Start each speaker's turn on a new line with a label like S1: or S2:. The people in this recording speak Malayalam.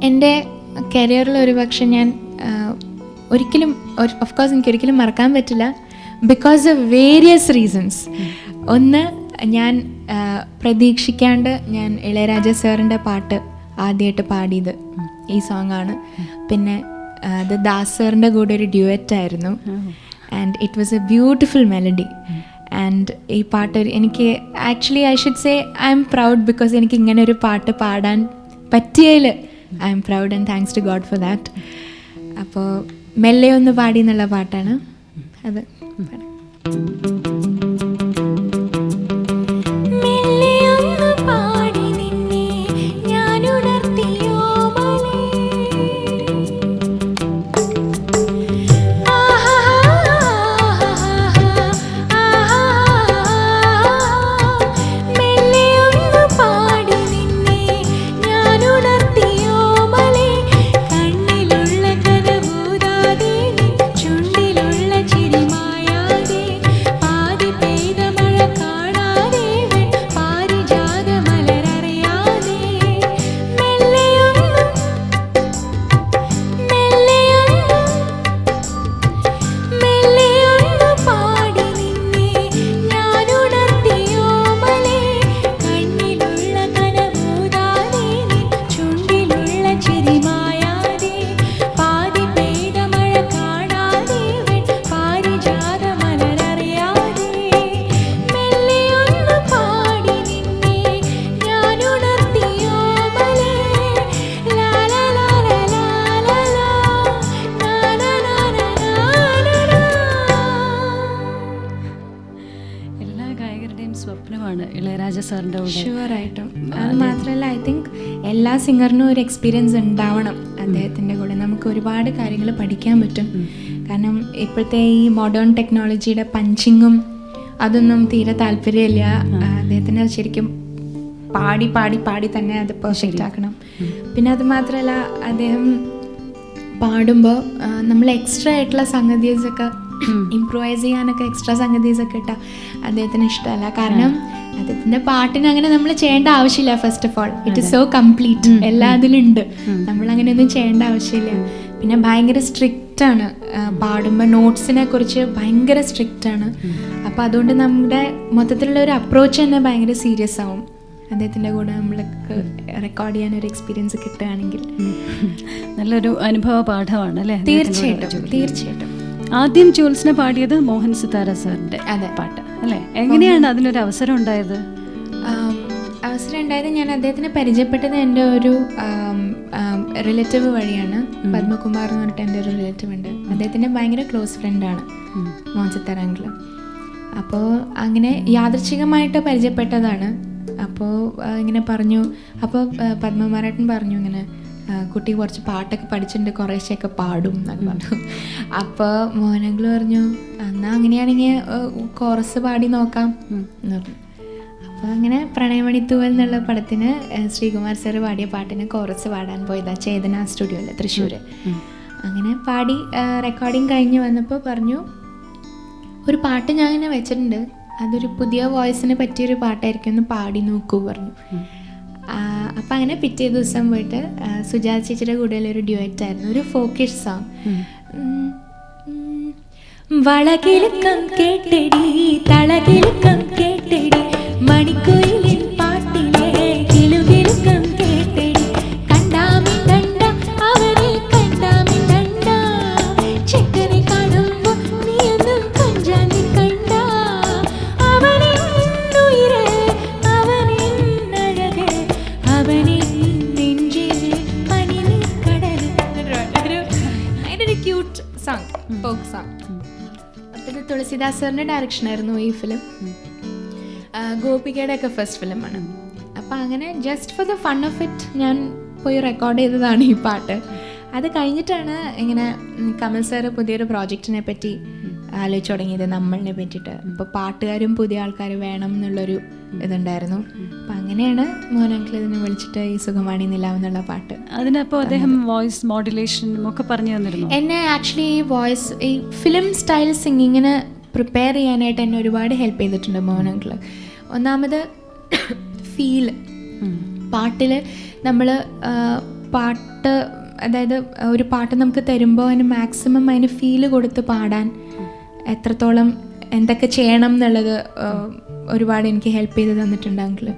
S1: എൻ്റെ കരിയറിൽ ഒരുപക്ഷെ ഞാൻ ഒരിക്കലും ഓഫ് കോഴ്സ് എനിക്കൊരിക്കലും മറക്കാൻ പറ്റില്ല, ബിക്കോസ് ഓഫ് വേരിയസ് റീസൺസ്. ഒന്ന്, ഞാൻ പ്രതീക്ഷിക്കാണ്ട് ഞാൻ ഇളയരാജ സാറിൻ്റെ പാട്ട് ആദ്യമായിട്ട് പാടിയത് ഈ സോങ്ങാണ്. പിന്നെ അത് ദാസ് സാറിൻ്റെ കൂടെ ഒരു ഡ്യുവറ്റായിരുന്നു. And it was a beautiful melody. And ഈ പാട്ട് എനിക്ക് actually I should say I'm proud, because എനിക്ക് ഇങ്ങനെ ഒരു പാട്ട് പാടാൻ പറ്റിയതിൽ I'm proud and thanks to God for that. അപ്പോൾ മെല്ലെ ഒന്ന് പാടി എന്നുള്ള പാട്ടാണ് അത്.
S2: സ്വപ്നമാണ് ഇളയരാജ സാറിൻ്റെ കൂടെ.
S1: ഷുവറായിട്ടും. അത് മാത്രമല്ല, ഐ തിങ്ക് എല്ലാ സിംഗറിനും ഒരു എക്സ്പീരിയൻസ് ഉണ്ടാവണം അദ്ദേഹത്തിൻ്റെ കൂടെ. നമുക്ക് ഒരുപാട് കാര്യങ്ങൾ പഠിക്കാൻ പറ്റും. കാരണം ഇപ്പോഴത്തെ ഈ മോഡേൺ ടെക്നോളജിയുടെ പഞ്ചിങ്ങും അതൊന്നും തീരെ താല്പര്യമില്ല. അദ്ദേഹത്തിന് ശരിക്കും പാടി പാടി പാടി തന്നെ അത് പെർഫെക്റ്റ് ആക്കണം. പിന്നെ അത് മാത്രമല്ല, അദ്ദേഹം പാടുമ്പോൾ നമ്മൾ എക്സ്ട്രാ ആയിട്ടുള്ള സംഗതീസൊക്കെ ഇംപ്രൂവൈസ് ചെയ്യാനൊക്കെ എക്സ്ട്രാ സംഗതീസൊക്കെ ഇട്ടാൽ അദ്ദേഹത്തിന് ഇഷ്ടമല്ല. കാരണം അദ്ദേഹത്തിൻ്റെ പാട്ടിന് അങ്ങനെ നമ്മൾ ചെയ്യേണ്ട ആവശ്യമില്ല. First of all it is so complete, എല്ലാ അതിലുണ്ട്. നമ്മളങ്ങനെയൊന്നും ചെയ്യേണ്ട ആവശ്യമില്ല. പിന്നെ ഭയങ്കര സ്ട്രിക്റ്റ് ആണ് പാടുമ്പോൾ, നോട്ട്സിനെ കുറിച്ച് ഭയങ്കര സ്ട്രിക്റ്റ് ആണ്. അപ്പോൾ അതുകൊണ്ട് നമ്മുടെ മൊത്തത്തിലുള്ള ഒരു അപ്രോച്ച് തന്നെ ഭയങ്കര സീരിയസ് ആവും. അദ്ദേഹത്തിൻ്റെ കൂടെ നമ്മൾക്ക് റെക്കോർഡ് ചെയ്യാൻ ഒരു എക്സ്പീരിയൻസ് കിട്ടുകയാണെങ്കിൽ
S2: നല്ലൊരു അനുഭവ പാഠമാണ് അല്ലേ?
S1: തീർച്ചയായിട്ടും.
S2: ആദ്യം ജൂൽസിനെ പാടിയത് മോഹൻ സിതാര സാറിൻ്റെ പാട്ട് അല്ലേ? എങ്ങനെയാണ് അതിനൊരു അവസരം ഉണ്ടായത്?
S1: ഞാൻ അദ്ദേഹത്തിനെ പരിചയപ്പെട്ടത് എൻ്റെ ഒരു റിലേറ്റീവ് വഴിയാണ്. പത്മകുമാർ എന്ന് പറഞ്ഞിട്ട് എൻ്റെ ഒരു റിലേറ്റീവ് ഉണ്ട്. അദ്ദേഹത്തിൻ്റെ ഭയങ്കര ക്ലോസ് ഫ്രണ്ടാണ് മോഹൻ സിതാര അങ്കിൾ. അപ്പോൾ അങ്ങനെ യാദൃച്ഛികമായിട്ട് പരിചയപ്പെട്ടതാണ്. അപ്പോൾ ഇങ്ങനെ പറഞ്ഞു, അപ്പോൾ പത്മകുമാരേട്ടൻ പറഞ്ഞു ഇങ്ങനെ കുട്ടി കുറച്ച് പാട്ടൊക്കെ പഠിച്ചിട്ടുണ്ട്, കുറേശ്ശെയൊക്കെ പാടും എന്നൊക്കെ പറഞ്ഞു. അപ്പോൾ മോഹനങ്കിൾ പറഞ്ഞു എന്നാൽ അങ്ങനെയാണെങ്കിൽ കോറസ് പാടി നോക്കാം എന്ന് പറഞ്ഞു. അപ്പോൾ അങ്ങനെ പ്രണയമണിത്തൂവൽ എന്നുള്ള പടത്തിന് ശ്രീകുമാർ സാർ പാടിയ പാട്ടിന് കോറസ് പാടാൻ പോയതാണ് ചേതന സ്റ്റുഡിയോയിൽ തൃശ്ശൂർ. അങ്ങനെ പാടി റെക്കോർഡിങ് കഴിഞ്ഞ് വന്നപ്പോൾ പറഞ്ഞു ഒരു പാട്ട് ഞാൻ ഇങ്ങനെ വെച്ചിട്ടുണ്ട്, അതൊരു പുതിയ വോയിസിന് പറ്റിയൊരു പാട്ടായിരിക്കും, ഒന്ന് പാടി നോക്കൂ പറഞ്ഞു. അപ്പം അങ്ങനെ പിറ്റേ ദിവസം പോയിട്ട് സുജാത ചേച്ചിയുടെ കൂടെയുള്ളൊരു ഡ്യുവറ്റായിരുന്നു, ഒരു ഫോക്കിഷ് സോങ്. വളകിലുക്കം കേട്ടടി തളകിലുക്കം കേട്ടടി മണിക്കുയിലിൻ പാട്ടിലെ കിലുകിലുക്കം കേട്ടടി കണ്ടാമി കണ്ട അവരെ കണ്ടാമി കണ്ട ചെക്കനെ കാണുമ്പോൾ നീയൊന്നും കഞ്ചാമി കണ്ട അവനെ ഉയരെ അവനെ അഴക് അവനെ നെഞ്ചിൽ പനിനീർ കടൽ. അതിൻ്റെ ഒരു ക്യൂട്ട് സോങ്, ഫോക്ക് സോങ്. ഇത് തുളസിദാസ് സാറിൻ്റെ ഡയറക്ഷനായിരുന്നു ഈ ഫിലിം. ഗോപികയുടെ ഒക്കെ ഫസ്റ്റ് ഫിലിമാണ്. അപ്പം അങ്ങനെ just for the fun of it ഞാൻ പോയി റെക്കോർഡ് ചെയ്തതാണ് ഈ പാട്ട്. അത് കഴിഞ്ഞിട്ടാണ് ഇങ്ങനെ കമൽ സാറ് പുതിയൊരു പ്രോജക്റ്റിനെ പറ്റി ആലോചിച്ച് തുടങ്ങിയത്, നമ്മളിനെ പറ്റിയിട്ട്. അപ്പോൾ പാട്ടുകാരും പുതിയ ആൾക്കാർ വേണം എന്നുള്ളൊരു ഇതുണ്ടായിരുന്നു. അപ്പം അങ്ങനെയാണ് മോഹൻ അങ്കിൾ ഇതിനെ വിളിച്ചിട്ട് ഈ സുഖമാണി നിലാവ് എന്നുള്ള പാട്ട്.
S2: അതിനപ്പോൾ അദ്ദേഹം വോയിസ് മോഡുലേഷനും ഒക്കെ പറഞ്ഞു തന്നിരുന്നു
S1: എന്നെ. ആക്ച്വലി ഈ വോയിസ്, ഈ ഫിലിം സ്റ്റൈൽ സിംഗിങ്ങിന് പ്രിപ്പയർ ചെയ്യാനായിട്ട് എന്നെ ഒരുപാട് ഹെൽപ്പ് ചെയ്തിട്ടുണ്ട് മോഹൻ അങ്കിൾ. ഒന്നാമത് ഫീൽ പാട്ടിൽ നമ്മൾ പാട്ട്, അതായത് ഒരു പാട്ട് നമുക്ക് തരുമ്പോൾ അതിന് മാക്സിമം അതിന് ഫീല് കൊടുത്ത് പാടാൻ എത്രത്തോളം എന്തൊക്കെ ചെയ്യണം എന്നുള്ളത് ഒരുപാട് എനിക്ക് ഹെൽപ്പ് ചെയ്ത് തന്നിട്ടുണ്ട് അങ്കിള്.